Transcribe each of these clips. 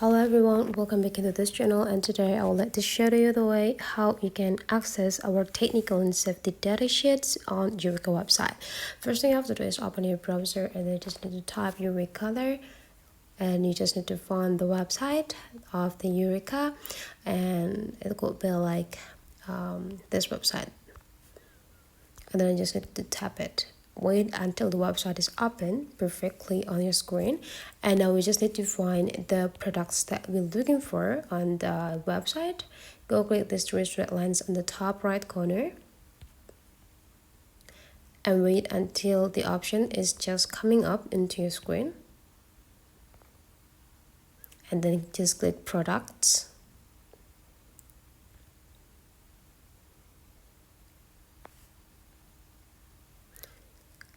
Hello everyone, welcome back into this channel, and today I would like to show you the way how you can access our technical and safety data sheets on Ureka website. First thing you have to do is open your browser and then you just need to type Ureka there, and you just need to find the website of the Ureka, and it could be like this website, and then you just need to tap it. Wait until the website is open perfectly on your screen, and now we just need to find the products that we're looking for on the website. Go click this three straight lines on the top right corner and wait until the option is just coming up into your screen, and then just click products.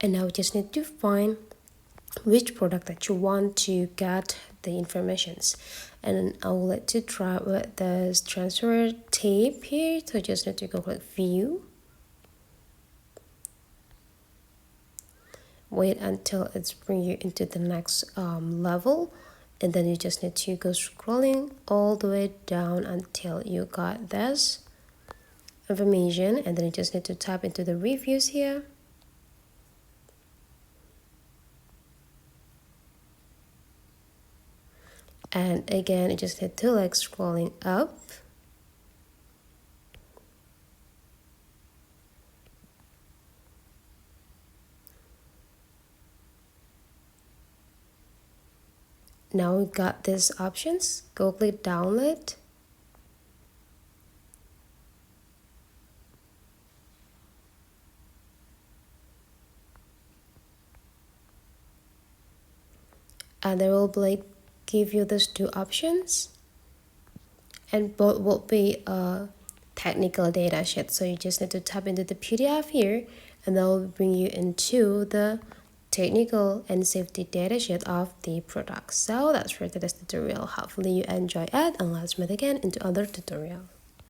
And now we just need to find which product that you want to get the informations, and I will let you try with this transfer tape here. So you just need to go click view, wait until it's bring you into the next level, and then you just need to go scrolling all the way down until you got this information, and then you just need to tap into the reviews here. And again, you just need to like scrolling up. Now we got these options. Go click download. And there will be like give you these two options, and both will be a technical data sheet. So you just need to tap into the PDF here, and that will bring you into the technical and safety data sheet of the product. So that's for today's tutorial. Hopefully you enjoy it, and let's meet again into other tutorial.